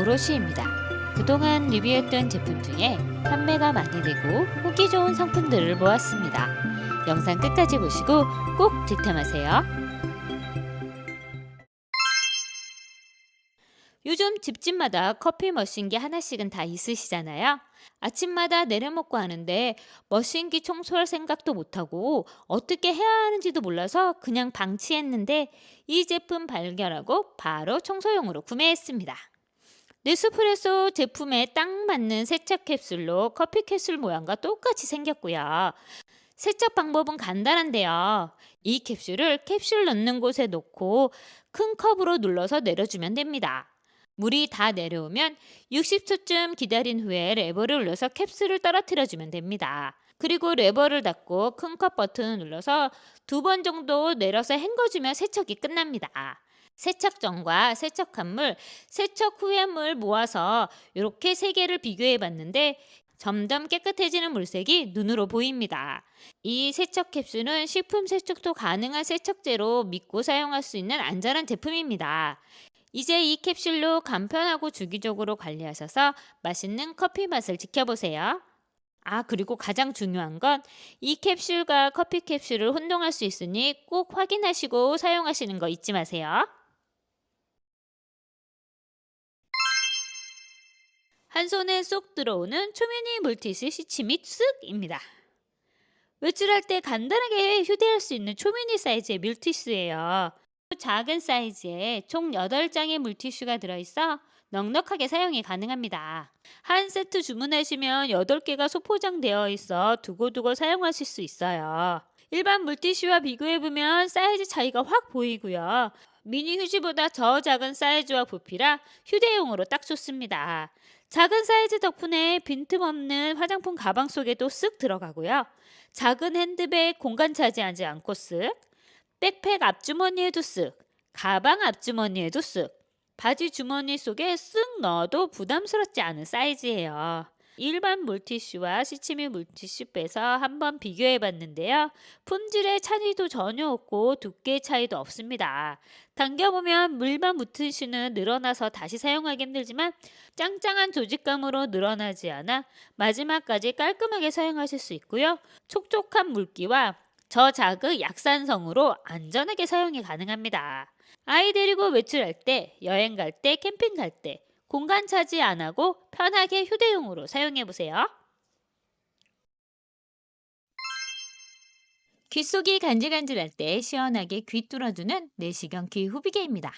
오롯이입니다. 그동안 리뷰했던 제품 중에 판매가 많이 되고 후기 좋은 상품들을 모았습니다. 영상 끝까지 보시고 꼭 득템하세요. 요즘 집집마다 커피 머신기 하나씩은 다 있으시잖아요. 아침마다 내려먹고 하는데 머신기 청소할 생각도 못하고 어떻게 해야 하는지도 몰라서 그냥 방치했는데 이 제품 발견하고 바로 청소용으로 구매했습니다. 네스프레소 제품에 딱 맞는 세척 캡슐로 커피 캡슐 모양과 똑같이 생겼고요. 세척 방법은 간단한데요. 이 캡슐을 캡슐 넣는 곳에 놓고 큰 컵으로 눌러서 내려주면 됩니다. 물이 다 내려오면 60초쯤 기다린 후에 레버를 눌러서 캡슐을 떨어뜨려주면 됩니다. 그리고 레버를 닫고 큰 컵 버튼을 눌러서 2번 정도 내려서 헹궈주면 세척이 끝납니다. 세척 전과 세척한 물, 세척 후의 물 모아서 이렇게 3개를 비교해 봤는데 점점 깨끗해지는 물색이 눈으로 보입니다. 이 세척 캡슐은 식품 세척도 가능한 세척제로 믿고 사용할 수 있는 안전한 제품입니다. 이제 이 캡슐로 간편하고 주기적으로 관리하셔서 맛있는 커피 맛을 지켜보세요. 그리고 가장 중요한 건 이 캡슐과 커피 캡슐을 혼동할 수 있으니 꼭 확인하시고 사용하시는 거 잊지 마세요. 한 손에 쏙 들어오는 초미니 물티슈 시치미 쓱입니다. 외출할 때 간단하게 휴대할 수 있는 초미니 사이즈의 물티슈예요. 작은 사이즈에 총 8장의 물티슈가 들어있어 넉넉하게 사용이 가능합니다. 한 세트 주문하시면 8개가 소포장되어 있어 두고두고 사용하실 수 있어요. 일반 물티슈와 비교해보면 사이즈 차이가 확 보이고요. 미니 휴지보다 더 작은 사이즈와 부피라 휴대용으로 딱 좋습니다. 작은 사이즈 덕분에 빈틈없는 화장품 가방 속에도 쓱 들어가고요. 작은 핸드백 공간 차지하지 않고 쓱, 백팩 앞주머니에도 쓱, 가방 앞주머니에도 쓱, 바지 주머니 속에 쓱 넣어도 부담스럽지 않은 사이즈예요. 일반 물티슈와 시치미 물티슈 빼서 한번 비교해 봤는데요. 품질의 차이도 전혀 없고 두께 차이도 없습니다. 당겨보면 물만 묻은 슈는 늘어나서 다시 사용하기 힘들지만 짱짱한 조직감으로 늘어나지 않아 마지막까지 깔끔하게 사용하실 수 있고요. 촉촉한 물기와 저자극 약산성으로 안전하게 사용이 가능합니다. 아이 데리고 외출할 때, 여행 갈 때, 캠핑 갈 때 공간 차지 안 하고 편하게 휴대용으로 사용해 보세요. 귓속이 간질간질할 때 시원하게 귀 뚫어주는 내시경 귀 후비개입니다.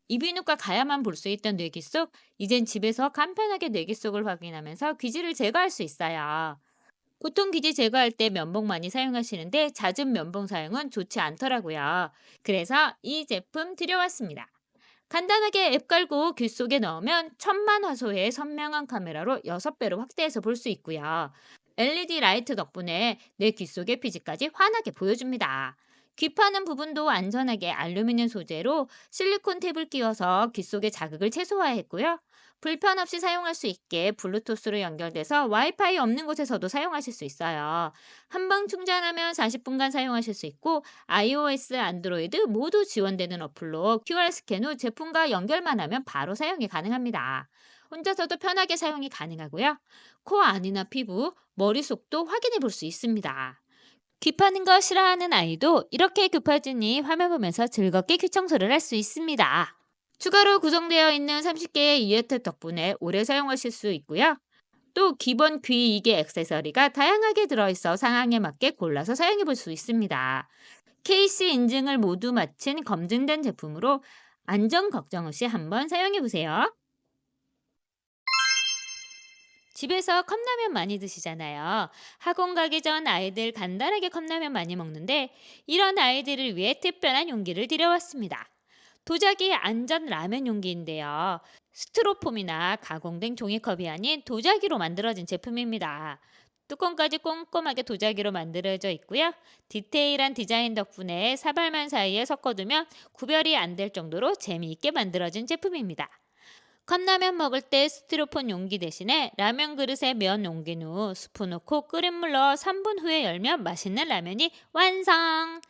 이비인후과 가야만 볼 수 있던 뇌기 속, 이젠 집에서 간편하게 뇌기 속을 확인하면서 귀지를 제거할 수 있어요. 보통 귀지 제거할 때 면봉 많이 사용하시는데 잦은 면봉 사용은 좋지 않더라고요. 그래서 이 제품 들여왔습니다. 간단하게 앱 깔고 귀 속에 넣으면 1000만 화소의 선명한 카메라로 6배로 확대해서 볼 수 있고요. LED 라이트 덕분에 내 귀 속의 피지까지 환하게 보여줍니다. 귀 파는 부분도 안전하게 알루미늄 소재로 실리콘 탭을 끼워서 귀 속의 자극을 최소화했고요. 불편 없이 사용할 수 있게 블루투스로 연결돼서 와이파이 없는 곳에서도 사용하실 수 있어요. 한 번 충전하면 40분간 사용하실 수 있고 iOS, 안드로이드 모두 지원되는 어플로 QR 스캔 후 제품과 연결만 하면 바로 사용이 가능합니다. 혼자서도 편하게 사용이 가능하고요. 코 안이나 피부, 머릿속도 확인해 볼 수 있습니다. 귀 파는 거 싫어하는 아이도 이렇게 급하지니 화면 보면서 즐겁게 귀 청소를 할 수 있습니다. 추가로 구성되어 있는 30개의 이어탭 덕분에 오래 사용하실 수 있고요. 또 기본 귀 이개 액세서리가 다양하게 들어있어 상황에 맞게 골라서 사용해 볼 수 있습니다. KC 인증을 모두 마친 검증된 제품으로 안전 걱정 없이 한번 사용해 보세요. 집에서 컵라면 많이 드시잖아요. 학원 가기 전 아이들 간단하게 컵라면 많이 먹는데 이런 아이들을 위해 특별한 용기를 드려왔습니다. 도자기 안전 라면 용기인데요. 스티로폼이나 가공된 종이컵이 아닌 도자기로 만들어진 제품입니다. 뚜껑까지 꼼꼼하게 도자기로 만들어져 있고요. 디테일한 디자인 덕분에 사발면 사이에 섞어두면 구별이 안 될 정도로 재미있게 만들어진 제품입니다. 컵라면 먹을 때 스티로폼 용기 대신에 라면 그릇에 면 옮긴 후 스푼 넣고 끓인 물 넣어 3분 후에 열면 맛있는 라면이 완성!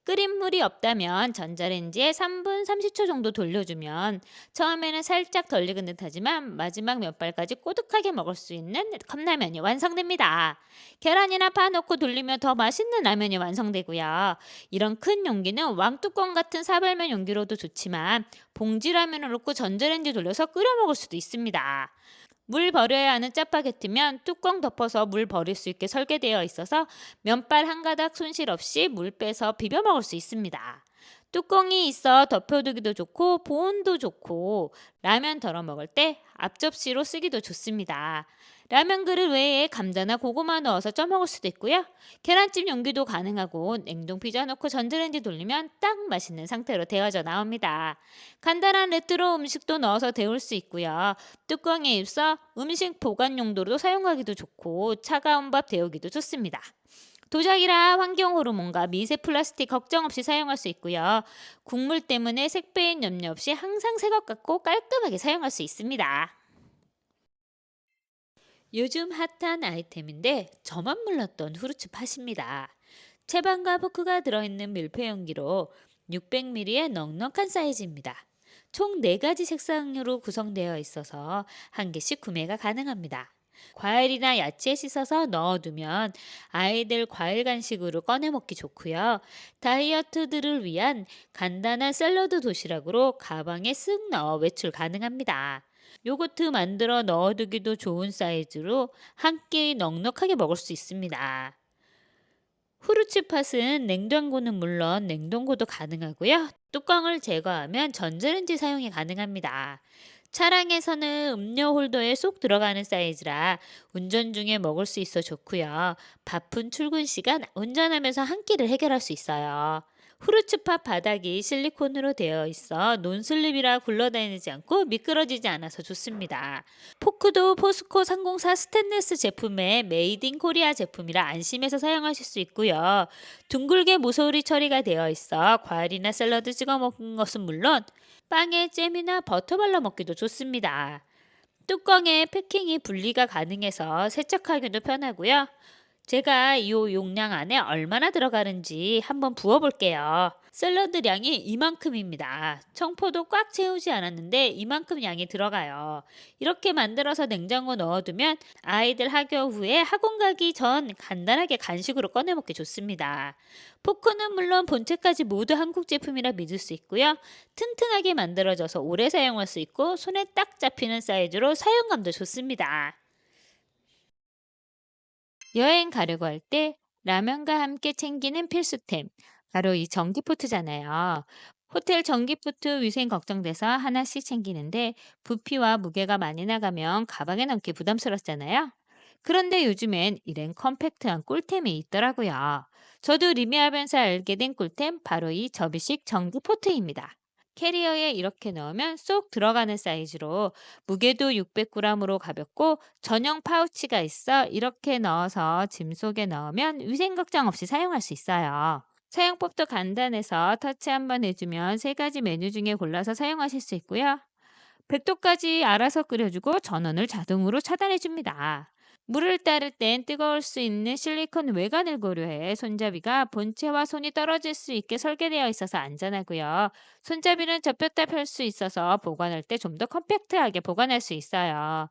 끓인 물이 없다면 전자레인지에 3분 30초 정도 돌려주면 처음에는 살짝 덜 익은 듯하지만 마지막 몇 발까지 꼬득하게 먹을 수 있는 컵라면이 완성됩니다. 계란이나 파 넣고 돌리면 더 맛있는 라면이 완성되고요. 이런 큰 용기는 왕뚜껑 같은 사발면 용기로도 좋지만 봉지라면을 넣고 전자레인지 돌려서 끓여 먹을 수도 있습니다. 물 버려야 하는 짜파게티면 뚜껑 덮어서 물 버릴 수 있게 설계되어 있어서 면발 한 가닥 손실 없이 물 빼서 비벼 먹을 수 있습니다. 뚜껑이 있어 덮여두기도 좋고 보온도 좋고 라면 덜어 먹을 때 앞접시로 쓰기도 좋습니다. 라면 그릇 외에 감자나 고구마 넣어서 쪄 먹을 수도 있고요. 계란찜 용기도 가능하고 냉동 피자 넣고 전자레인지 돌리면 딱 맛있는 상태로 데워져 나옵니다. 간단한 레트로 음식도 넣어서 데울 수 있고요. 뚜껑에 입서 음식 보관 용도로 사용하기도 좋고 차가운 밥 데우기도 좋습니다. 도자기라 환경 호르몬과 미세 플라스틱 걱정 없이 사용할 수 있고요. 국물 때문에 색배인 염려 없이 항상 새 것 같고 깔끔하게 사용할 수 있습니다. 요즘 핫한 아이템인데 저만 몰랐던 후르츠 팥입니다. 채반과 포크가 들어있는 밀폐 용기로 600ml의 넉넉한 사이즈입니다. 총 4가지 색상으로 구성되어 있어서 한 개씩 구매가 가능합니다. 과일이나 야채 씻어서 넣어두면 아이들 과일 간식으로 꺼내 먹기 좋고요. 다이어트들을 위한 간단한 샐러드 도시락으로 가방에 쓱 넣어 외출 가능합니다. 요거트 만들어 넣어두기도 좋은 사이즈로 한 끼 넉넉하게 먹을 수 있습니다. 후르츠 팥은 냉장고는 물론 냉동고도 가능하고요. 뚜껑을 제거하면 전자레인지 사용이 가능합니다. 차량에서는 음료 홀더에 쏙 들어가는 사이즈라 운전 중에 먹을 수 있어 좋고요. 바쁜 출근 시간 운전하면서 한 끼를 해결할 수 있어요. 후르츠팝 바닥이 실리콘으로 되어 있어 논슬립이라 굴러다니지 않고 미끄러지지 않아서 좋습니다. 포크도 포스코 304 스테인리스 제품의 메이드 인 코리아 제품이라 안심해서 사용하실 수 있고요. 둥글게 모서리 처리가 되어 있어 과일이나 샐러드 찍어 먹는 것은 물론 빵에 잼이나 버터 발라 먹기도 좋습니다. 뚜껑에 패킹이 분리가 가능해서 세척하기도 편하고요. 제가 이 용량 안에 얼마나 들어가는지 한번 부어볼게요. 샐러드량이 이만큼입니다. 청포도 꽉 채우지 않았는데 이만큼 양이 들어가요. 이렇게 만들어서 냉장고 넣어두면 아이들 학교 후에 학원 가기 전 간단하게 간식으로 꺼내 먹기 좋습니다. 포크는 물론 본체까지 모두 한국 제품이라 믿을 수 있고요. 튼튼하게 만들어져서 오래 사용할 수 있고 손에 딱 잡히는 사이즈로 사용감도 좋습니다. 여행 가려고 할 때 라면과 함께 챙기는 필수템. 바로 이 전기포트잖아요. 호텔 전기포트 위생 걱정돼서 하나씩 챙기는데 부피와 무게가 많이 나가면 가방에 넣기 부담스럽잖아요. 그런데 요즘엔 이런 컴팩트한 꿀템이 있더라고요. 저도 리메하면서 알게 된 꿀템 바로 이 접이식 전기포트입니다. 캐리어에 이렇게 넣으면 쏙 들어가는 사이즈로 무게도 600g으로 가볍고 전용 파우치가 있어 이렇게 넣어서 짐 속에 넣으면 위생 걱정 없이 사용할 수 있어요. 사용법도 간단해서 터치 한번 해주면 3가지 메뉴 중에 골라서 사용하실 수 있고요. 100도까지 알아서 끓여주고 전원을 자동으로 차단해줍니다. 물을 따를 땐 뜨거울 수 있는 실리콘 외관을 고려해 손잡이가 본체와 손이 떨어질 수 있게 설계되어 있어서 안전하고요. 손잡이는 접혔다 펼 수 있어서 보관할 때 좀 더 컴팩트하게 보관할 수 있어요.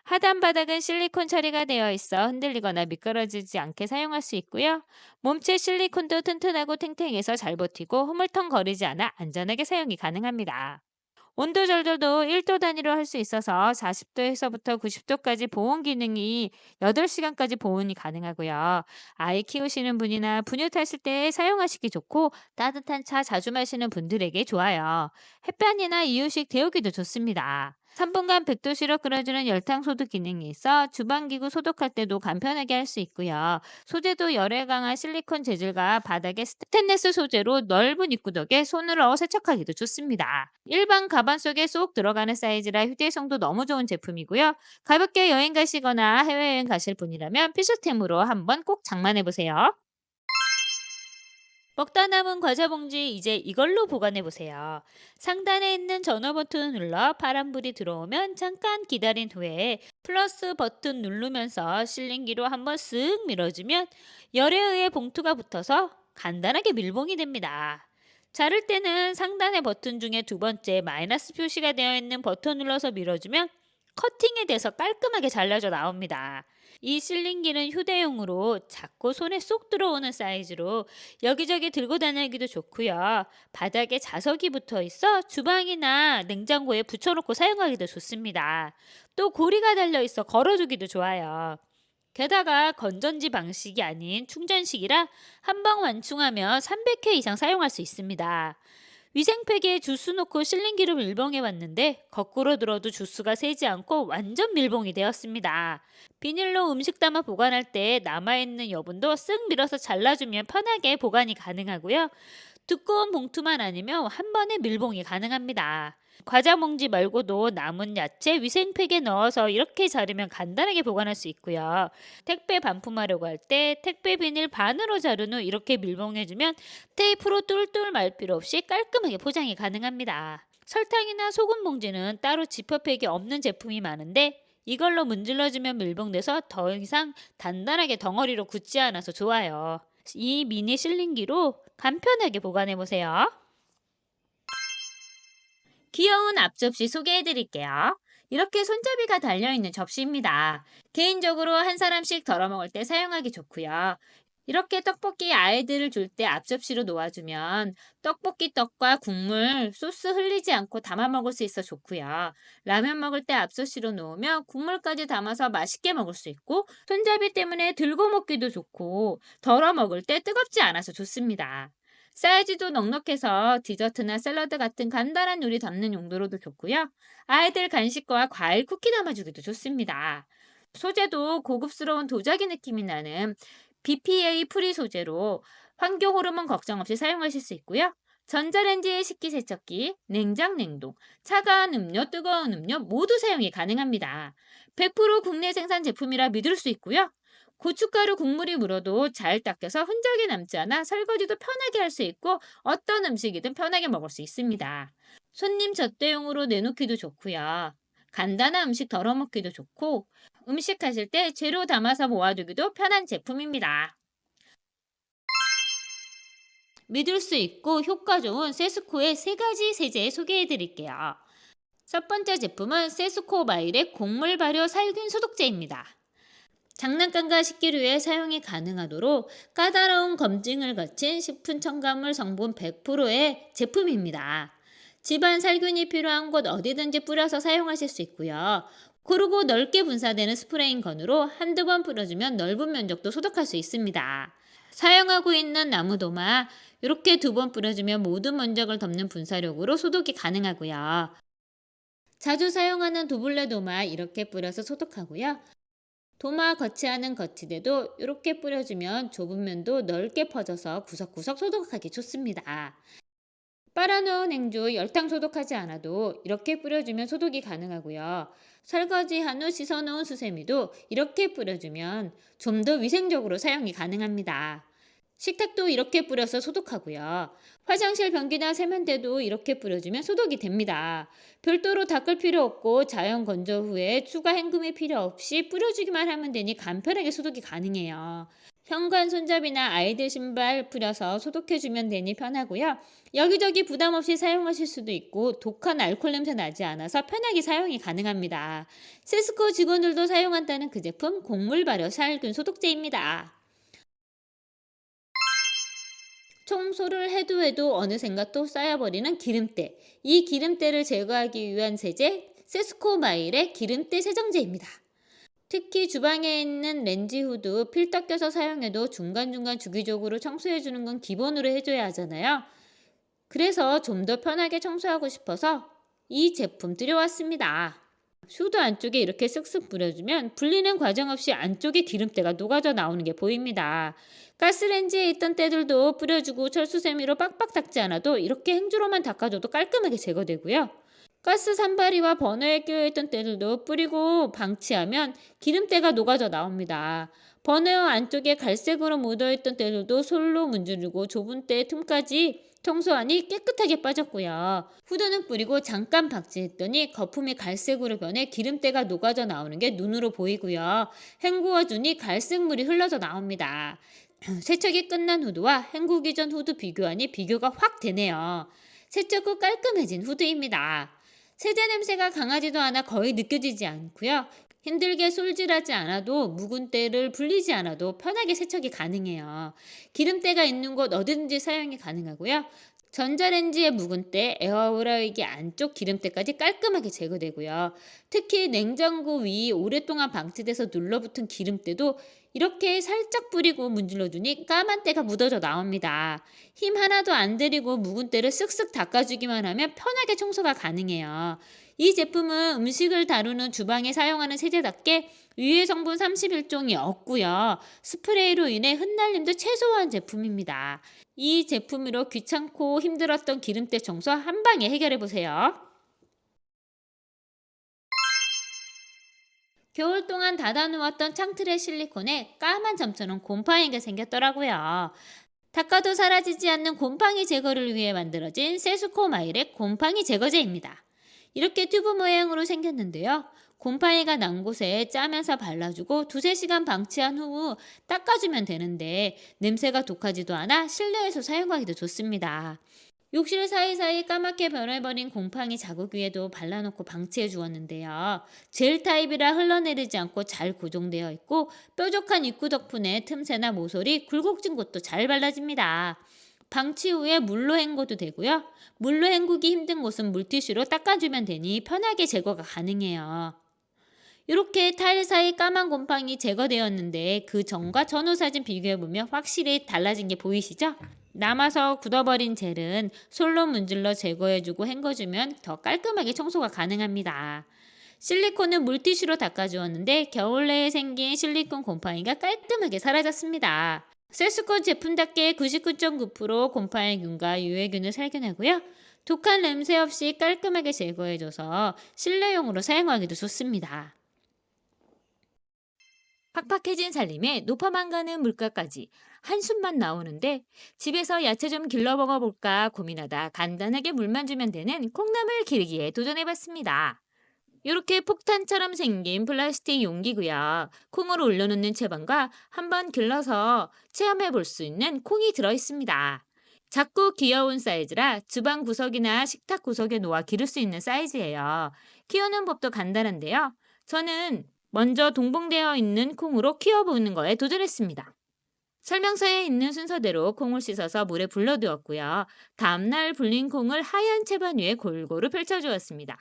하단 바닥은 실리콘 처리가 되어 있어 흔들리거나 미끄러지지 않게 사용할 수 있고요. 몸체 실리콘도 튼튼하고 탱탱해서 잘 버티고 흐물텅거리지 않아 안전하게 사용이 가능합니다. 온도 조절도 1도 단위로 할 수 있어서 40도에서부터 90도까지 보온 기능이 8시간까지 보온이 가능하고요. 아이 키우시는 분이나 분유 타실 때 사용하시기 좋고 따뜻한 차 자주 마시는 분들에게 좋아요. 햇반이나 이유식 데우기도 좋습니다. 3분간 100도씨로 끓여주는 열탕 소독 기능이 있어 주방기구 소독할 때도 간편하게 할 수 있고요. 소재도 열에 강한 실리콘 재질과 바닥에 스테인리스 소재로 넓은 입구 덕에 손으로 세척하기도 좋습니다. 일반 가방 속에 쏙 들어가는 사이즈라 휴대성도 너무 좋은 제품이고요. 가볍게 여행 가시거나 해외여행 가실 분이라면 필수템으로 한번 꼭 장만해 보세요. 먹다 남은 과자 봉지 이제 이걸로 보관해 보세요. 상단에 있는 전원 버튼을 눌러 파란불이 들어오면 잠깐 기다린 후에 플러스 버튼 누르면서 실링기로 한번 쓱 밀어주면 열에 의해 봉투가 붙어서 간단하게 밀봉이 됩니다. 자를 때는 상단의 버튼 중에 두 번째 마이너스 표시가 되어 있는 버튼 눌러서 밀어주면 커팅이 돼서 깔끔하게 잘라져 나옵니다. 이 실링기는 휴대용으로 작고 손에 쏙 들어오는 사이즈로 여기저기 들고 다니기도 좋고요. 바닥에 자석이 붙어 있어 주방이나 냉장고에 붙여놓고 사용하기도 좋습니다. 또 고리가 달려 있어 걸어두기도 좋아요. 게다가 건전지 방식이 아닌 충전식이라 한 방 완충하면 300회 이상 사용할 수 있습니다. 위생팩에 주스 넣고 실링기로 밀봉해 봤는데 거꾸로 들어도 주스가 새지 않고 완전 밀봉이 되었습니다. 비닐로 음식 담아 보관할 때 남아있는 여분도 쓱 밀어서 잘라주면 편하게 보관이 가능하고요. 두꺼운 봉투만 아니면 한 번에 밀봉이 가능합니다. 과자 봉지 말고도 남은 야채 위생팩에 넣어서 이렇게 자르면 간단하게 보관할 수 있고요. 택배 반품하려고 할 때 택배 비닐 반으로 자른 후 이렇게 밀봉해주면 테이프로 뚫뚫 말 필요 없이 깔끔하게 포장이 가능합니다. 설탕이나 소금 봉지는 따로 지퍼팩이 없는 제품이 많은데 이걸로 문질러주면 밀봉돼서 더 이상 단단하게 덩어리로 굳지 않아서 좋아요. 이 미니 실링기로 간편하게 보관해보세요. 귀여운 앞접시 소개해 드릴게요. 이렇게 손잡이가 달려있는 접시입니다. 개인적으로 한 사람씩 덜어 먹을 때 사용하기 좋고요. 이렇게 떡볶이 아이들을 줄 때 앞접시로 놓아주면 떡볶이 떡과 국물, 소스 흘리지 않고 담아 먹을 수 있어 좋고요. 라면 먹을 때 앞접시로 놓으면 국물까지 담아서 맛있게 먹을 수 있고 손잡이 때문에 들고 먹기도 좋고 덜어 먹을 때 뜨겁지 않아서 좋습니다. 사이즈도 넉넉해서 디저트나 샐러드 같은 간단한 요리 담는 용도로도 좋고요. 아이들 간식과 과일 쿠키 담아주기도 좋습니다. 소재도 고급스러운 도자기 느낌이 나는 BPA 프리 소재로 환경 호르몬 걱정 없이 사용하실 수 있고요. 전자레인지에 식기세척기, 냉장, 냉동, 차가운 음료, 뜨거운 음료 모두 사용이 가능합니다. 100% 국내 생산 제품이라 믿을 수 있고요. 고춧가루 국물이 물어도 잘 닦여서 흔적이 남지 않아 설거지도 편하게 할 수 있고 어떤 음식이든 편하게 먹을 수 있습니다. 손님 접대용으로 내놓기도 좋고요. 간단한 음식 덜어 먹기도 좋고 음식 하실 때 재료 담아서 모아두기도 편한 제품입니다. 믿을 수 있고 효과 좋은 세스코의 세 가지 세제 소개해 드릴게요. 첫 번째 제품은 세스코 마일의 곡물 발효 살균 소독제입니다. 장난감과 식기류에 사용이 가능하도록 까다로운 검증을 거친 식품 첨가물 성분 100%의 제품입니다. 집안 살균이 필요한 곳 어디든지 뿌려서 사용하실 수 있고요. 고르고 넓게 분사되는 스프레잉 건으로 한두 번 뿌려주면 넓은 면적도 소독할 수 있습니다. 사용하고 있는 나무도마 이렇게 두 번 뿌려주면 모든 면적을 덮는 분사력으로 소독이 가능하고요. 자주 사용하는 도블레 도마 이렇게 뿌려서 소독하고요. 도마 거치하는 거치대도 이렇게 뿌려주면 좁은 면도 넓게 퍼져서 구석구석 소독하기 좋습니다. 빨아놓은 행주 열탕 소독하지 않아도 이렇게 뿌려주면 소독이 가능하고요. 설거지한 후 씻어놓은 수세미도 이렇게 뿌려주면 좀 더 위생적으로 사용이 가능합니다. 식탁도 이렇게 뿌려서 소독하고요. 화장실 변기나 세면대도 이렇게 뿌려주면 소독이 됩니다. 별도로 닦을 필요 없고 자연 건조 후에 추가 헹굼이 필요 없이 뿌려주기만 하면 되니 간편하게 소독이 가능해요. 현관 손잡이나 아이들 신발 뿌려서 소독해주면 되니 편하고요. 여기저기 부담 없이 사용하실 수도 있고 독한 알코올 냄새 나지 않아서 편하게 사용이 가능합니다. 세스코 직원들도 사용한다는 그 제품 곡물 발효 살균 소독제입니다. 청소를 해도 어느샌가 또 쌓여버리는 기름때. 이 기름때를 제거하기 위한 세제 세스코 마일의 기름때 세정제입니다. 특히 주방에 있는 렌지 후드 필터 껴서 사용해도 중간중간 주기적으로 청소해주는 건 기본으로 해줘야 하잖아요. 그래서 좀 더 편하게 청소하고 싶어서 이 제품 들여왔습니다. 후드 안쪽에 이렇게 쓱쓱 뿌려주면 불리는 과정 없이 안쪽에 기름때가 녹아져 나오는 게 보입니다. 가스레인지에 있던 때들도 뿌려주고 철수세미로 빡빡 닦지 않아도 이렇게 행주로만 닦아줘도 깔끔하게 제거되고요. 가스 산발이와 버너에 끼어있던 때들도 뿌리고 방치하면 기름때가 녹아져 나옵니다. 버너 안쪽에 갈색으로 묻어있던 때들도 솔로 문지르고 좁은 때 틈까지 청소하니 깨끗하게 빠졌고요. 후드는 뿌리고 잠깐 박지했더니 거품이 갈색으로 변해 기름때가 녹아져 나오는 게 눈으로 보이고요. 헹구어주니 갈색물이 흘러져 나옵니다. 세척이 끝난 후드와 헹구기 전 후드 비교하니 비교가 확 되네요. 세척 후 깔끔해진 후드입니다. 세제 냄새가 강하지도 않아 거의 느껴지지 않고요. 힘들게 솔질하지 않아도 묵은 때를 불리지 않아도 편하게 세척이 가능해요. 기름때가 있는 곳 어디든지 사용이 가능하고요. 전자레인지에 묵은 때 에어프라이기 안쪽 기름때까지 깔끔하게 제거되고요. 특히 냉장고 위 오랫동안 방치돼서 눌러붙은 기름때도 이렇게 살짝 뿌리고 문질러주니 까만 때가 묻어져 나옵니다. 힘 하나도 안 들이고 묵은 때를 쓱쓱 닦아주기만 하면 편하게 청소가 가능해요. 이 제품은 음식을 다루는 주방에 사용하는 세제답게 유해 성분 31종이 없고요. 스프레이로 인해 흩날림도 최소화한 제품입니다. 이 제품으로 귀찮고 힘들었던 기름때 청소 한 방에 해결해 보세요. 겨울 동안 닫아놓았던 창틀의 실리콘에 까만 점처럼 곰팡이가 생겼더라고요. 닦아도 사라지지 않는 곰팡이 제거를 위해 만들어진 세스코 마일의 곰팡이 제거제입니다. 이렇게 튜브 모양으로 생겼는데요. 곰팡이가 난 곳에 짜면서 발라주고 두세 시간 방치한 후 닦아주면 되는데 냄새가 독하지도 않아 실내에서 사용하기도 좋습니다. 욕실 사이사이 까맣게 변해버린 곰팡이 자국 위에도 발라놓고 방치해 주었는데요. 젤 타입이라 흘러내리지 않고 잘 고정되어 있고 뾰족한 입구 덕분에 틈새나 모서리, 굴곡진 곳도 잘 발라집니다. 방치 후에 물로 헹궈도 되고요. 물로 헹구기 힘든 곳은 물티슈로 닦아주면 되니 편하게 제거가 가능해요. 이렇게 타일 사이 까만 곰팡이 제거되었는데 그 전과 전후 사진 비교해보면 확실히 달라진 게 보이시죠? 남아서 굳어버린 젤은 솔로 문질러 제거해주고 헹궈주면 더 깔끔하게 청소가 가능합니다. 실리콘은 물티슈로 닦아주었는데 겨울 내에 생긴 실리콘 곰팡이가 깔끔하게 사라졌습니다. 셀스콘 제품답게 99.9% 곰팡이균과 유해균을 살균하고요. 독한 냄새 없이 깔끔하게 제거해줘서 실내용으로 사용하기도 좋습니다. 팍팍해진 살림에 높아만 가는 물가까지 한숨만 나오는데 집에서 야채 좀 길러 먹어볼까 고민하다 간단하게 물만 주면 되는 콩나물 기르기에 도전해봤습니다. 이렇게 폭탄처럼 생긴 플라스틱 용기고요. 콩을 올려놓는 채반과 한번 길러서 체험해 볼 수 있는 콩이 들어있습니다. 작고 귀여운 사이즈라 주방 구석이나 식탁 구석에 놓아 기를 수 있는 사이즈예요. 키우는 법도 간단한데요. 저는 먼저 동봉되어 있는 콩으로 키워보는 거에 도전했습니다. 설명서에 있는 순서대로 콩을 씻어서 물에 불러두었고요. 다음날 불린 콩을 하얀 채반 위에 골고루 펼쳐주었습니다.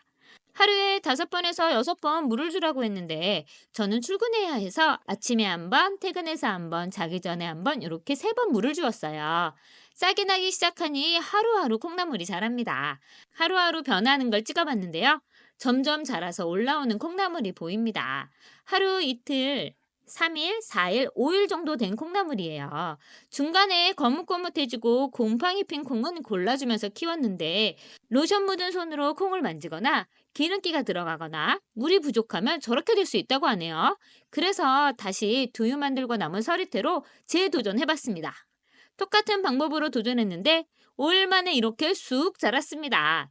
하루에 5번에서 6번 물을 주라고 했는데 저는 출근해야 해서 아침에 한 번, 퇴근해서 한 번, 자기 전에 한 번 이렇게 3번 물을 주었어요. 싹이 나기 시작하니 하루하루 콩나물이 자랍니다. 하루하루 변하는 걸 찍어봤는데요. 점점 자라서 올라오는 콩나물이 보입니다. 하루 이틀, 3일, 4일, 5일 정도 된 콩나물이에요. 중간에 거뭇거뭇해지고 곰팡이 핀 콩은 골라주면서 키웠는데 로션 묻은 손으로 콩을 만지거나 기름기가 들어가거나 물이 부족하면 저렇게 될 수 있다고 하네요. 그래서 다시 두유 만들고 남은 서리태로 재도전해봤습니다. 똑같은 방법으로 도전했는데 5일 만에 이렇게 쑥 자랐습니다.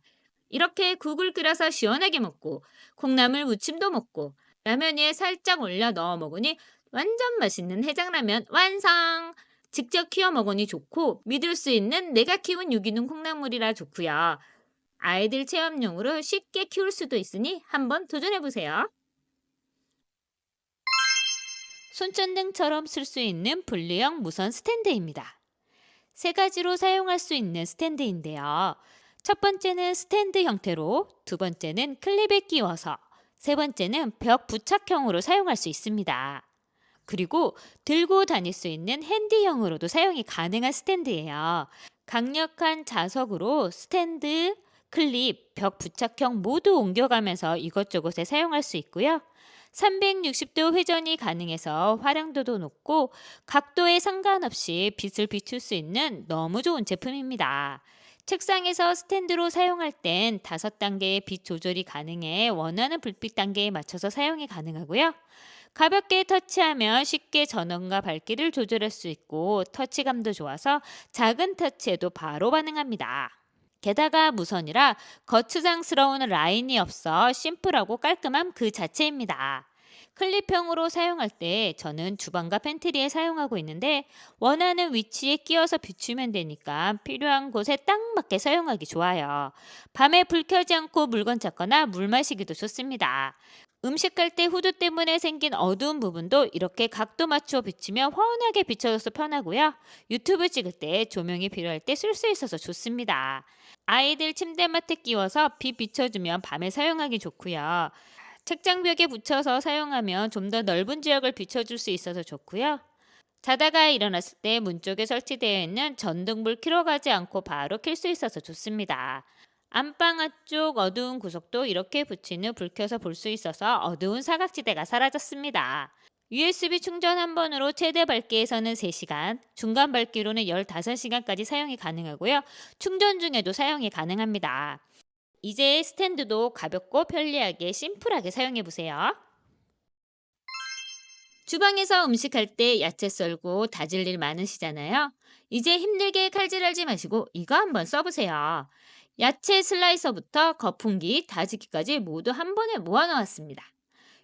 이렇게 국을 끓여서 시원하게 먹고 콩나물 무침도 먹고 라면에 살짝 올려 넣어 먹으니 완전 맛있는 해장라면 완성! 직접 키워 먹으니 좋고 믿을 수 있는 내가 키운 유기농 콩나물이라 좋고요. 아이들 체험용으로 쉽게 키울 수도 있으니 한번 도전해보세요. 손전등처럼 쓸 수 있는 분리형 무선 스탠드입니다. 3가지로 사용할 수 있는 스탠드인데요. 첫 번째는 스탠드 형태로, 두 번째는 클립에 끼워서, 세 번째는 벽 부착형으로 사용할 수 있습니다. 그리고 들고 다닐 수 있는 핸디형으로도 사용이 가능한 스탠드예요. 강력한 자석으로 스탠드, 클립, 벽 부착형 모두 옮겨가면서 이것저것에 사용할 수 있고요. 360도 회전이 가능해서 활용도도 높고 각도에 상관없이 빛을 비출 수 있는 너무 좋은 제품입니다. 책상에서 스탠드로 사용할 땐 5단계의 빛 조절이 가능해 원하는 불빛 단계에 맞춰서 사용이 가능하고요. 가볍게 터치하면 쉽게 전원과 밝기를 조절할 수 있고 터치감도 좋아서 작은 터치에도 바로 반응합니다. 게다가 무선이라 거추장스러운 라인이 없어 심플하고 깔끔함 그 자체입니다. 클립형으로 사용할 때 저는 주방과 팬트리에 사용하고 있는데 원하는 위치에 끼워서 비추면 되니까 필요한 곳에 딱 맞게 사용하기 좋아요. 밤에 불 켜지 않고 물건 찾거나 물 마시기도 좋습니다. 음식할 때 후드 때문에 생긴 어두운 부분도 이렇게 각도 맞추어 비치면 훤하게 비춰져서 편하고요. 유튜브 찍을 때 조명이 필요할 때 쓸 수 있어서 좋습니다. 아이들 침대맡에 끼워서 빛 비춰주면 밤에 사용하기 좋고요. 책장 벽에 붙여서 사용하면 좀 더 넓은 지역을 비춰줄 수 있어서 좋고요. 자다가 일어났을 때 문 쪽에 설치되어 있는 전등불 켜러 가지 않고 바로 켤 수 있어서 좋습니다. 안방 앞쪽 어두운 구석도 이렇게 붙인 후 불 켜서 볼 수 있어서 어두운 사각지대가 사라졌습니다. USB 충전 한 번으로 최대 밝기에서는 3시간, 중간 밝기로는 15시간까지 사용이 가능하고요. 충전 중에도 사용이 가능합니다. 이제 스탠드도 가볍고 편리하게 심플하게 사용해 보세요. 주방에서 음식할 때 야채 썰고 다질 일 많으시잖아요. 이제 힘들게 칼질하지 마시고 이거 한번 써보세요. 야채 슬라이서부터 거품기, 다지기까지 모두 한 번에 모아놓았습니다.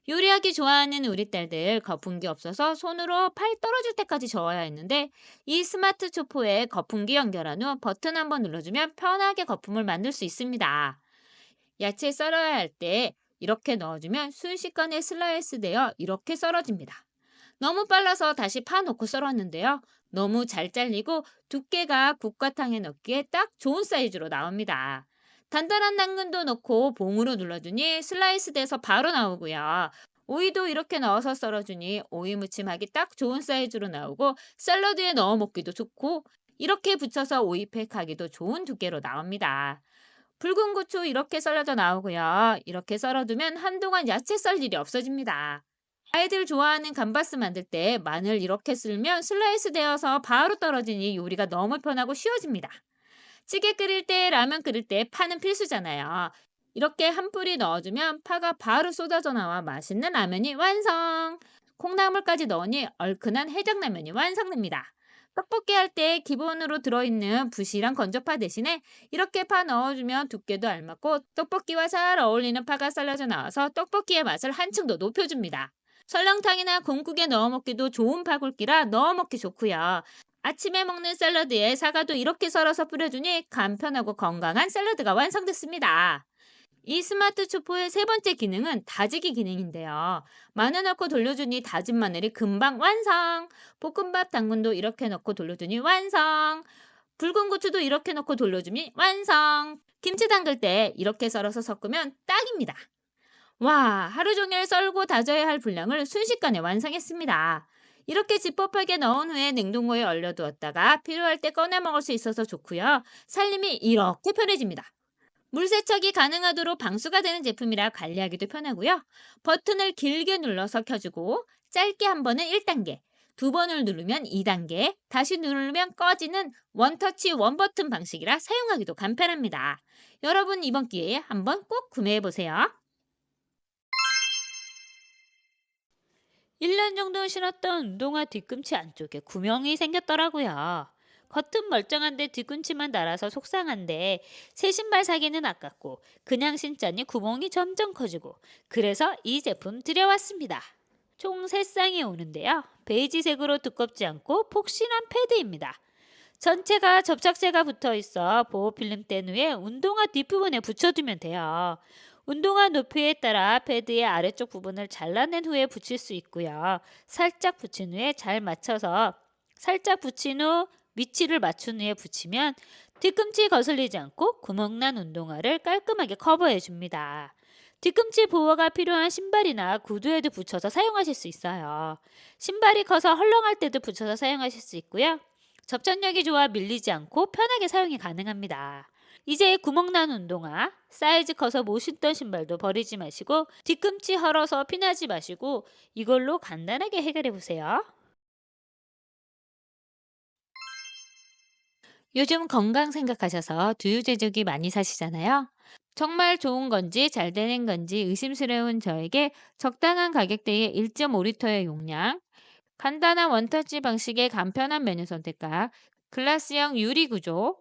요리하기 좋아하는 우리 딸들 거품기 없어서 손으로 팔 떨어질 때까지 저어야 했는데 이 스마트 초포에 거품기 연결한 후 버튼 한번 눌러주면 편하게 거품을 만들 수 있습니다. 야채 썰어야 할 때 이렇게 넣어주면 순식간에 슬라이스 되어 이렇게 썰어집니다. 너무 빨라서 다시 파 놓고 썰었는데요. 너무 잘 잘리고 두께가 국과탕에 넣기에 딱 좋은 사이즈로 나옵니다. 단단한 당근도 넣고 봉으로 눌러주니 슬라이스 돼서 바로 나오고요. 오이도 이렇게 넣어서 썰어주니 오이 무침하기 딱 좋은 사이즈로 나오고 샐러드에 넣어 먹기도 좋고 이렇게 붙여서 오이팩 하기도 좋은 두께로 나옵니다. 붉은 고추 이렇게 썰려져 나오고요. 이렇게 썰어두면 한동안 야채 썰 일이 없어집니다. 아이들 좋아하는 감바스 만들 때 마늘 이렇게 쓸면 슬라이스 되어서 바로 떨어지니 요리가 너무 편하고 쉬워집니다. 찌개 끓일 때, 라면 끓일 때 파는 필수잖아요. 이렇게 한 뿌리 넣어주면 파가 바로 쏟아져 나와 맛있는 라면이 완성! 콩나물까지 넣으니 얼큰한 해장라면이 완성됩니다. 떡볶이 할 때 기본으로 들어있는 부실한 건조파 대신에 이렇게 파 넣어주면 두께도 알맞고 떡볶이와 잘 어울리는 파가 썰려져 나와서 떡볶이의 맛을 한층 더 높여줍니다. 설렁탕이나 콩국에 넣어 먹기도 좋은 파굵기라 넣어 먹기 좋고요. 아침에 먹는 샐러드에 사과도 이렇게 썰어서 뿌려주니 간편하고 건강한 샐러드가 완성됐습니다. 이 스마트 초포의 세 번째 기능은 다지기 기능인데요. 마늘 넣고 돌려주니 다진 마늘이 금방 완성! 볶음밥 당근도 이렇게 넣고 돌려주니 완성! 붉은 고추도 이렇게 넣고 돌려주니 완성! 김치 담글 때 이렇게 썰어서 섞으면 딱입니다. 와, 하루 종일 썰고 다져야 할 분량을 순식간에 완성했습니다. 이렇게 지퍼팍에 넣은 후에 냉동고에 얼려두었다가 필요할 때 꺼내 먹을 수 있어서 좋고요. 살림이 이렇게 편해집니다. 물 세척이 가능하도록 방수가 되는 제품이라 관리하기도 편하고요. 버튼을 길게 눌러서 켜주고 짧게 한 번은 1단계, 두 번을 누르면 2단계, 다시 누르면 꺼지는 원터치 원버튼 방식이라 사용하기도 간편합니다. 여러분 이번 기회에 한번 꼭 구매해보세요. 1년 정도 신었던 운동화 뒤꿈치 안쪽에 구멍이 생겼더라고요. 겉은 멀쩡한데 뒤꿈치만 달아서 속상한데 새 신발 사기는 아깝고 그냥 신자니 구멍이 점점 커지고 그래서 이 제품 들여왔습니다. 총 3쌍이 오는데요. 베이지색으로 두껍지 않고 폭신한 패드입니다. 전체가 접착제가 붙어 있어 보호필름 뗀 후에 운동화 뒷부분에 붙여두면 돼요. 운동화 높이에 따라 패드의 아래쪽 부분을 잘라낸 후에 붙일 수 있고요. 살짝 붙인 후에 잘 맞춰서 살짝 붙인 후 위치를 맞춘 후에 붙이면 뒤꿈치 거슬리지 않고 구멍난 운동화를 깔끔하게 커버해 줍니다. 뒤꿈치 보호가 필요한 신발이나 구두에도 붙여서 사용하실 수 있어요. 신발이 커서 헐렁할 때도 붙여서 사용하실 수 있고요. 접착력이 좋아 밀리지 않고 편하게 사용이 가능합니다. 이제 구멍난 운동화, 사이즈 커서 못 신던 신발도 버리지 마시고 뒤꿈치 헐어서 피나지 마시고 이걸로 간단하게 해결해 보세요. 요즘 건강 생각하셔서 두유 제조기 많이 사시잖아요. 정말 좋은 건지 잘 되는 건지 의심스러운 저에게 적당한 가격대에 1.5리터의 용량, 간단한 원터치 방식의 간편한 메뉴 선택과 글라스형 유리 구조,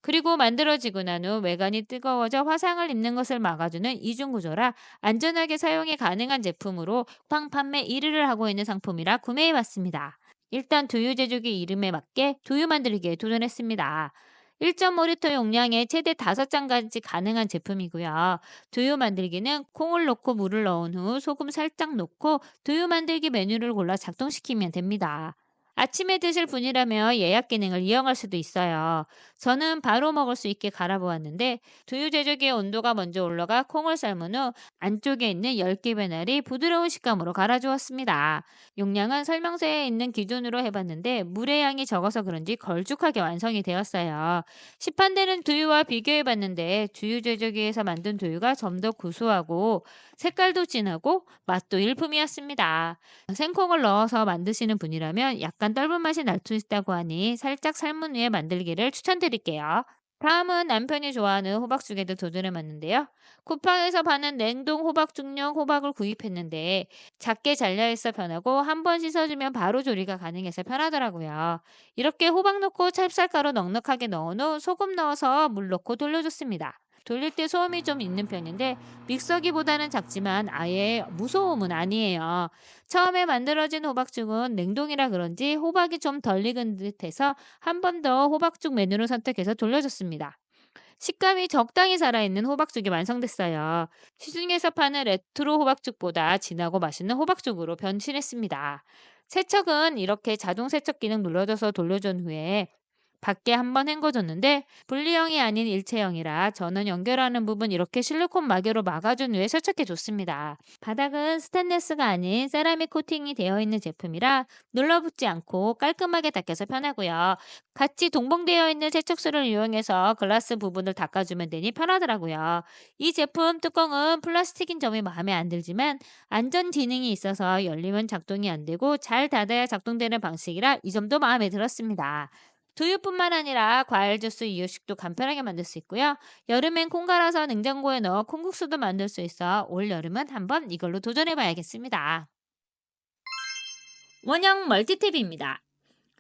그리고 만들어지고 난 후 외관이 뜨거워져 화상을 입는 것을 막아주는 이중 구조라 안전하게 사용이 가능한 제품으로 쿠팡 판매 1위를 하고 있는 상품이라 구매해 봤습니다. 일단 두유 제조기 이름에 맞게 두유 만들기에 도전했습니다. 1.5리터 용량에 최대 5잔까지 가능한 제품이고요. 두유 만들기는 콩을 넣고 물을 넣은 후 소금 살짝 넣고 두유 만들기 메뉴를 골라 작동시키면 됩니다. 아침에 드실 분이라면 예약 기능을 이용할 수도 있어요. 저는 바로 먹을 수 있게 갈아보았는데 두유 제조기의 온도가 먼저 올라가 콩을 삶은 후 안쪽에 있는 열기 배날이 부드러운 식감으로 갈아주었습니다. 용량은 설명서에 있는 기준으로 해봤는데 물의 양이 적어서 그런지 걸쭉하게 완성이 되었어요. 시판되는 두유와 비교해봤는데 두유 제조기에서 만든 두유가 좀 더 구수하고 색깔도 진하고 맛도 일품이었습니다. 생콩을 넣어서 만드시는 분이라면 약간 떫은 맛이 날 수 있다고 하니 살짝 삶은 후에 만들기를 추천드릴게요. 다음은 남편이 좋아하는 호박죽에도 도전해봤는데요. 쿠팡에서 파는 냉동 호박죽용 호박을 구입했는데 작게 잘려있어 편하고 한 번 씻어주면 바로 조리가 가능해서 편하더라고요. 이렇게 호박 넣고 찹쌀가루 넉넉하게 넣은 후 소금 넣어서 물 넣고 돌려줬습니다. 돌릴 때 소음이 좀 있는 편인데 믹서기보다는 작지만 아예 무소음은 아니에요. 처음에 만들어진 호박죽은 냉동이라 그런지 호박이 좀 덜 익은 듯해서 한 번 더 호박죽 메뉴를 선택해서 돌려줬습니다. 식감이 적당히 살아있는 호박죽이 완성됐어요. 시중에서 파는 레트로 호박죽보다 진하고 맛있는 호박죽으로 변신했습니다. 세척은 이렇게 자동 세척 기능 눌러줘서 돌려준 후에 밖에 한번 헹궈줬는데 분리형이 아닌 일체형이라 전원 연결하는 부분 이렇게 실리콘 마개로 막아준 후에 세척해줬습니다. 바닥은 스테인리스가 아닌 세라믹 코팅이 되어 있는 제품이라 눌러붙지 않고 깔끔하게 닦여서 편하고요. 같이 동봉되어 있는 세척술을 이용해서 글라스 부분을 닦아주면 되니 편하더라고요. 이 제품 뚜껑은 플라스틱인 점이 마음에 안 들지만 안전 기능이 있어서 열리면 작동이 안 되고 잘 닫아야 작동되는 방식이라 이 점도 마음에 들었습니다. 두유뿐만 아니라 과일 주스 이유식도 간편하게 만들 수 있고요. 여름엔 콩 갈아서 냉장고에 넣어 콩국수도 만들 수 있어 올 여름은 한번 이걸로 도전해 봐야겠습니다. 원형 멀티탭입니다.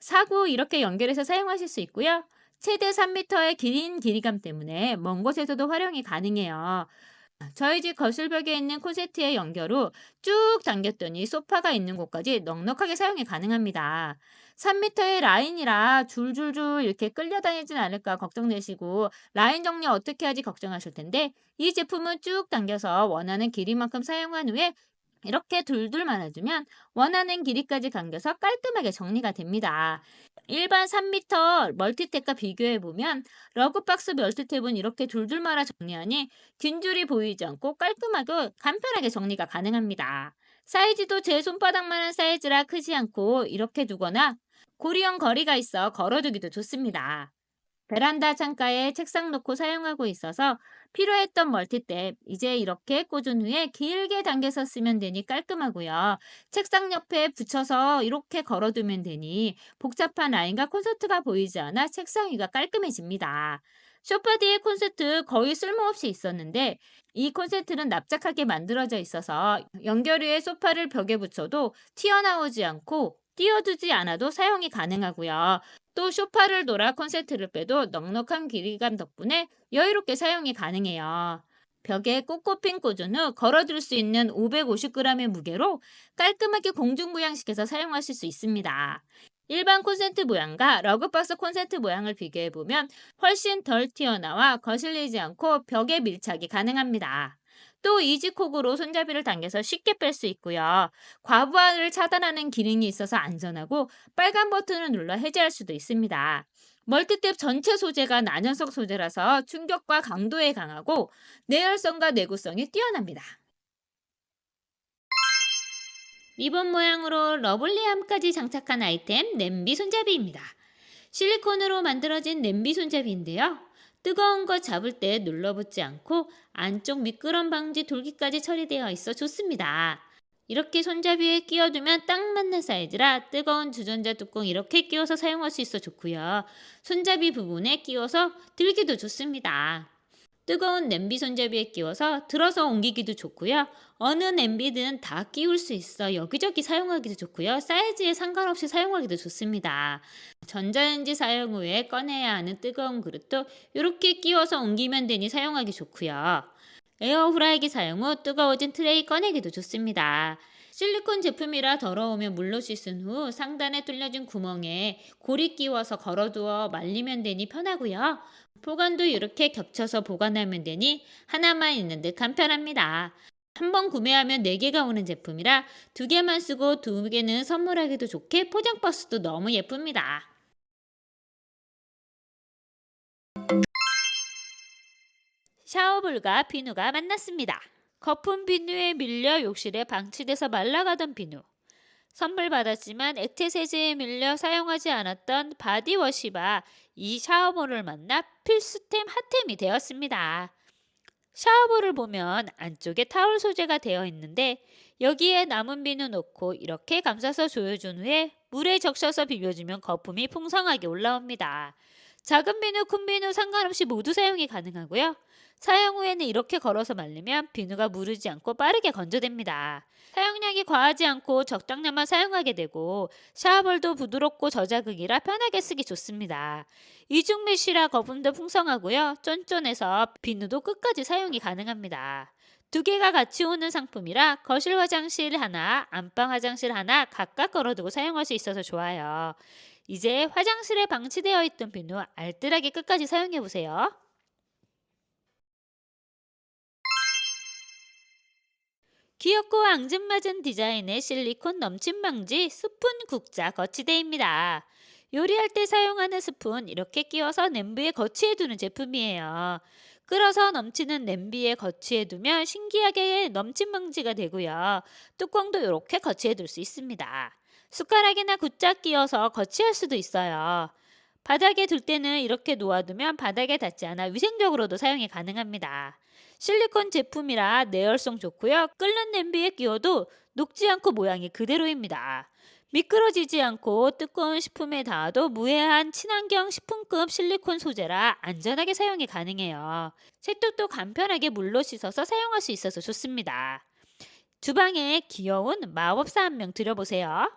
사구 이렇게 연결해서 사용하실 수 있고요. 최대 3m의 긴 길이감 때문에 먼 곳에서도 활용이 가능해요. 저희 집 거실벽에 있는 콘센트의 연결 후 쭉 당겼더니 소파가 있는 곳까지 넉넉하게 사용이 가능합니다. 3m의 라인이라 줄줄줄 이렇게 끌려다니진 않을까 걱정되시고 라인 정리 어떻게 하지 걱정하실 텐데 이 제품은 쭉 당겨서 원하는 길이만큼 사용한 후에 이렇게 둘둘 말아주면 원하는 길이까지 감겨서 깔끔하게 정리가 됩니다. 일반 3m 멀티탭과 비교해보면 러그박스 멀티탭은 이렇게 둘둘 말아 정리하니 긴 줄이 보이지 않고 깔끔하고 간편하게 정리가 가능합니다. 사이즈도 제 손바닥만한 사이즈라 크지 않고 이렇게 두거나 고리형 거리가 있어 걸어두기도 좋습니다. 베란다 창가에 책상 놓고 사용하고 있어서 필요했던 멀티탭 이제 이렇게 꽂은 후에 길게 당겨서 쓰면 되니 깔끔하고요. 책상 옆에 붙여서 이렇게 걸어두면 되니 복잡한 라인과 콘서트가 보이지 않아 책상 위가 깔끔해집니다. 소파 뒤에 콘센트 거의 쓸모없이 있었는데 이 콘센트는 납작하게 만들어져 있어서 연결 후에 소파를 벽에 붙여도 튀어나오지 않고 띄워두지 않아도 사용이 가능하고요. 또 소파를 돌아 콘센트를 빼도 넉넉한 길이감 덕분에 여유롭게 사용이 가능해요. 벽에 꼿꼿핀 꽂은 후 걸어둘 수 있는 550g의 무게로 깔끔하게 공중부양시켜서 사용하실 수 있습니다. 일반 콘센트 모양과 러그박스 콘센트 모양을 비교해보면 훨씬 덜 튀어나와 거슬리지 않고 벽에 밀착이 가능합니다. 또 이지콕으로 손잡이를 당겨서 쉽게 뺄 수 있고요. 과부하를 차단하는 기능이 있어서 안전하고 빨간 버튼을 눌러 해제할 수도 있습니다. 멀티탭 전체 소재가 난연석 소재라서 충격과 강도에 강하고 내열성과 내구성이 뛰어납니다. 리본 모양으로 러블리함까지 장착한 아이템 냄비 손잡이입니다. 실리콘으로 만들어진 냄비 손잡이인데요. 뜨거운 거 잡을 때 눌러붙지 않고 안쪽 미끄럼 방지 돌기까지 처리되어 있어 좋습니다. 이렇게 손잡이에 끼워두면 딱 맞는 사이즈라 뜨거운 주전자 뚜껑 이렇게 끼워서 사용할 수 있어 좋고요. 손잡이 부분에 끼워서 들기도 좋습니다. 뜨거운 냄비 손잡이에 끼워서 들어서 옮기기도 좋고요. 어느 냄비든 다 끼울 수 있어 여기저기 사용하기도 좋고요. 사이즈에 상관없이 사용하기도 좋습니다. 전자레인지 사용 후에 꺼내야 하는 뜨거운 그릇도 이렇게 끼워서 옮기면 되니 사용하기 좋고요. 에어프라이기 사용 후 뜨거워진 트레이 꺼내기도 좋습니다. 실리콘 제품이라 더러우면 물로 씻은 후 상단에 뚫려진 구멍에 고리 끼워서 걸어두어 말리면 되니 편하고요. 보관도 이렇게 겹쳐서 보관하면 되니 하나만 있는 듯 간편합니다. 한 번 구매하면 4개가 오는 제품이라 2개만 쓰고 2개는 선물하기도 좋게 포장 박스도 너무 예쁩니다. 샤워볼과 비누가 만났습니다. 거품 비누에 밀려 욕실에 방치돼서 말라가던 비누. 선물 받았지만 액체 세제에 밀려 사용하지 않았던 바디워시와 이 샤워볼을 만나 필수템 핫템이 되었습니다. 샤워볼을 보면 안쪽에 타올 소재가 되어 있는데 여기에 남은 비누 넣고 이렇게 감싸서 조여준 후에 물에 적셔서 비벼주면 거품이 풍성하게 올라옵니다. 작은 비누, 큰 비누 상관없이 모두 사용이 가능하고요. 사용 후에는 이렇게 걸어서 말리면 비누가 무르지 않고 빠르게 건조됩니다. 사용량이 과하지 않고 적당량만 사용하게 되고 샤워볼도 부드럽고 저자극이라 편하게 쓰기 좋습니다. 이중 메쉬라 거품도 풍성하고요. 쫀쫀해서 비누도 끝까지 사용이 가능합니다. 2개가 같이 오는 상품이라 거실 화장실 하나, 안방 화장실 하나 각각 걸어두고 사용할 수 있어서 좋아요. 이제 화장실에 방치되어 있던 비누 알뜰하게 끝까지 사용해 보세요. 귀엽고 앙증맞은 디자인의 실리콘 넘침 방지 스푼 국자 거치대입니다. 요리할 때 사용하는 스푼 이렇게 끼워서 냄비에 거치해 두는 제품이에요. 끓어서 넘치는 냄비에 거치해 두면 신기하게 넘침 방지가 되고요. 뚜껑도 이렇게 거치해 둘 수 있습니다. 숟가락이나 굿자 끼워서 거치할 수도 있어요. 바닥에 둘 때는 이렇게 놓아두면 바닥에 닿지 않아 위생적으로도 사용이 가능합니다. 실리콘 제품이라 내열성 좋고요. 끓는 냄비에 끼워도 녹지 않고 모양이 그대로입니다. 미끄러지지 않고 뜨거운 식품에 닿아도 무해한 친환경 식품급 실리콘 소재라 안전하게 사용이 가능해요. 세탁도 간편하게 물로 씻어서 사용할 수 있어서 좋습니다. 주방에 귀여운 마법사 한 명 들여보세요.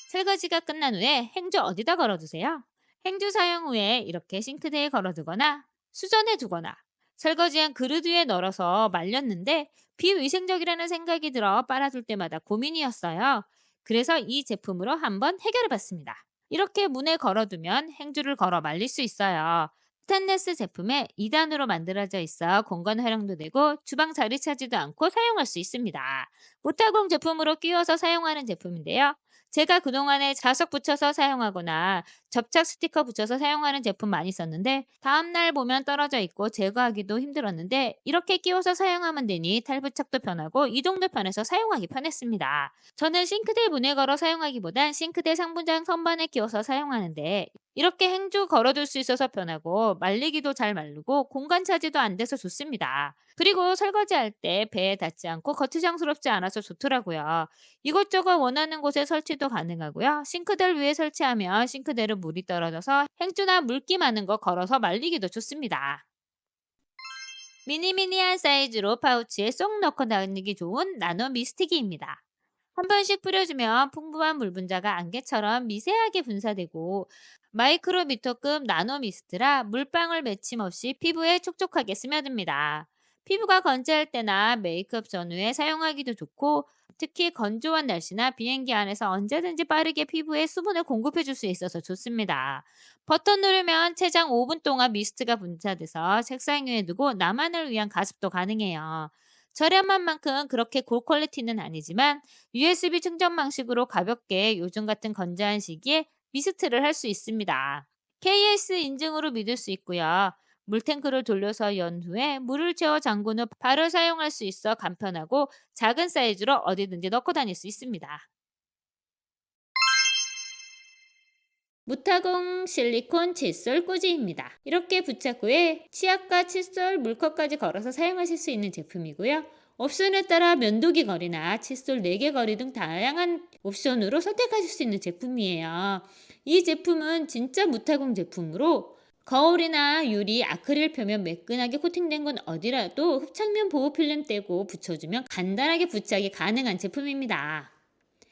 설거지가 끝난 후에 행주 어디다 걸어두세요? 행주 사용 후에 이렇게 싱크대에 걸어두거나 수전에 두거나 설거지한 그릇 위에 널어서 말렸는데 비위생적이라는 생각이 들어 빨아줄 때마다 고민이었어요. 그래서 이 제품으로 한번 해결해 봤습니다. 이렇게 문에 걸어두면 행주를 걸어 말릴 수 있어요. 스테인리스 제품에 2단으로 만들어져 있어 공간 활용도 되고 주방 자리 차지도 않고 사용할 수 있습니다. 무타공 제품으로 끼워서 사용하는 제품인데요. 제가 그동안에 자석 붙여서 사용하거나 접착 스티커 붙여서 사용하는 제품 많이 썼는데 다음날 보면 떨어져 있고 제거하기도 힘들었는데 이렇게 끼워서 사용하면 되니 탈부착도 편하고 이동도 편해서 사용하기 편했습니다. 저는 싱크대 문에 걸어 사용하기보단 싱크대 상부장 선반에 끼워서 사용하는데 이렇게 행주 걸어둘 수 있어서 편하고 말리기도 잘 마르고 공간 차지도 안 돼서 좋습니다. 그리고 설거지할 때 배에 닿지 않고 거추장스럽지 않아서 좋더라고요. 이것저것 원하는 곳에 설치도 가능하고요. 싱크대를 위에 설치하면 싱크대로 물이 떨어져서 행주나 물기 많은 거 걸어서 말리기도 좋습니다. 미니미니한 사이즈로 파우치에 쏙 넣고 다니기 좋은 나노 미스티기입니다. 한 번씩 뿌려주면 풍부한 물 분자가 안개처럼 미세하게 분사되고 마이크로미터급 나노 미스트라 물방울 맺힘 없이 피부에 촉촉하게 스며듭니다. 피부가 건조할 때나 메이크업 전후에 사용하기도 좋고 특히 건조한 날씨나 비행기 안에서 언제든지 빠르게 피부에 수분을 공급해 줄 수 있어서 좋습니다. 버튼 누르면 최장 5분 동안 미스트가 분사돼서 책상 위에 두고 나만을 위한 가습도 가능해요. 저렴한 만큼 그렇게 고퀄리티는 아니지만 USB 충전 방식으로 가볍게 요즘 같은 건조한 시기에 미스트를 할 수 있습니다. KS 인증으로 믿을 수 있고요. 물탱크를 돌려서 연 후에 물을 채워 잠근 후 바로 사용할 수 있어 간편하고 작은 사이즈로 어디든지 넣고 다닐 수 있습니다. 무타공 실리콘 칫솔 꽂이입니다. 이렇게 부착 후에 치약과 칫솔, 물컵까지 걸어서 사용하실 수 있는 제품이고요. 옵션에 따라 면도기 거리나 칫솔 4개 거리 등 다양한 옵션으로 선택하실 수 있는 제품이에요. 이 제품은 진짜 무타공 제품으로 거울이나 유리, 아크릴 표면 매끈하게 코팅된 건 어디라도 흡착면 보호 필름 떼고 붙여주면 간단하게 부착이 가능한 제품입니다.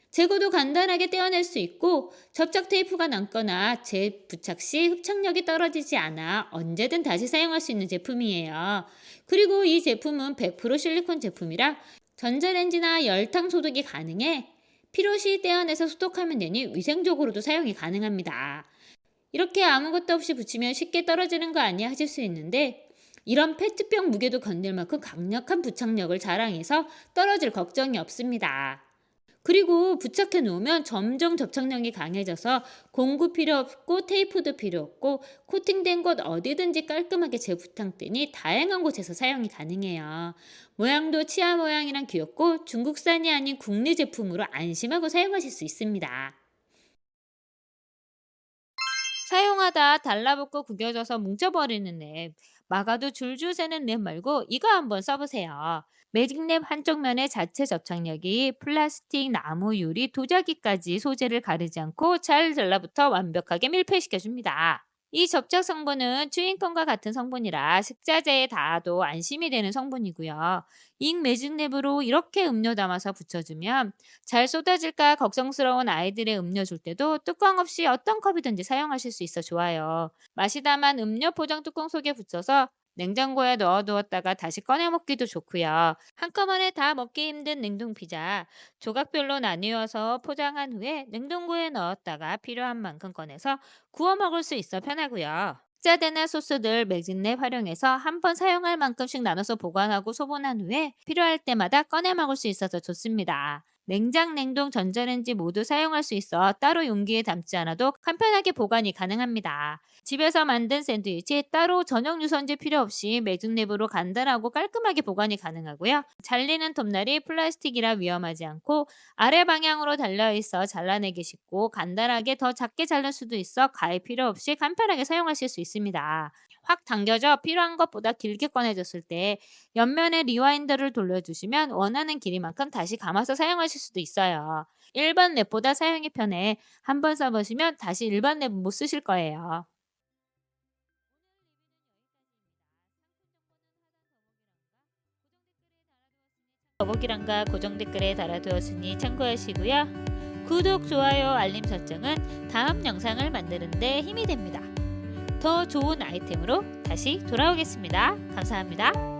재고도 간단하게 떼어낼 수 있고 접착 테이프가 남거나 재부착 시 흡착력이 떨어지지 않아 언제든 다시 사용할 수 있는 제품이에요. 그리고 이 제품은 100% 실리콘 제품이라 전자레인지나 열탕 소독이 가능해 필요시 떼어내서 소독하면 되니 위생적으로도 사용이 가능합니다. 이렇게 아무것도 없이 붙이면 쉽게 떨어지는 거 아니야 하실 수 있는데 이런 페트병 무게도 건들 만큼 강력한 부착력을 자랑해서 떨어질 걱정이 없습니다. 그리고 부착해 놓으면 점점 접착력이 강해져서 공구 필요 없고 테이프도 필요 없고 코팅된 곳 어디든지 깔끔하게 재부착되니 다양한 곳에서 사용이 가능해요. 모양도 치아 모양이랑 귀엽고 중국산이 아닌 국내 제품으로 안심하고 사용하실 수 있습니다. 사용하다 달라붙고 구겨져서 뭉쳐버리는 랩, 막아도 줄줄 새는 랩 말고 이거 한번 써보세요. 매직랩 한쪽 면의 자체 접착력이 플라스틱, 나무, 유리, 도자기까지 소재를 가리지 않고 잘 달라붙어 완벽하게 밀폐시켜줍니다. 이 접착 성분은 추인건과 같은 성분이라 식자재에 닿아도 안심이 되는 성분이고요. 잉 매직랩으로 이렇게 음료 담아서 붙여주면 잘 쏟아질까 걱정스러운 아이들의 음료 줄 때도 뚜껑 없이 어떤 컵이든지 사용하실 수 있어 좋아요. 마시다만 음료 포장 뚜껑 속에 붙여서 냉장고에 넣어두었다가 다시 꺼내 먹기도 좋고요. 한꺼번에 다 먹기 힘든 냉동 피자, 조각별로 나누어서 포장한 후에 냉동고에 넣었다가 필요한 만큼 꺼내서 구워 먹을 수 있어 편하고요. 식자재나 소스들 매직랩 활용해서 한 번 사용할 만큼씩 나눠서 보관하고 소분한 후에 필요할 때마다 꺼내 먹을 수 있어서 좋습니다. 냉장, 냉동, 전자레인지 모두 사용할 수 있어 따로 용기에 담지 않아도 간편하게 보관이 가능합니다. 집에서 만든 샌드위치 따로 전용 유선지 필요 없이 매직랩으로 간단하고 깔끔하게 보관이 가능하고요. 잘리는 톱날이 플라스틱이라 위험하지 않고 아래 방향으로 달려있어 잘라내기 쉽고 간단하게 더 작게 자를 수도 있어 가위 필요 없이 간편하게 사용하실 수 있습니다. 확 당겨져 필요한 것보다 길게 꺼내졌을 때 옆면에 리와인더를 돌려주시면 원하는 길이만큼 다시 감아서 사용하실 수도 있어요. 일반 랩보다 사용이 편해 한 번 써보시면 다시 일반 랩은 못 쓰실 거예요. 더보기란과 고정 댓글에 달아두었으니 참고하시고요. 구독, 좋아요, 알림 설정은 다음 영상을 만드는 데 힘이 됩니다. 더 좋은 아이템으로 다시 돌아오겠습니다. 감사합니다.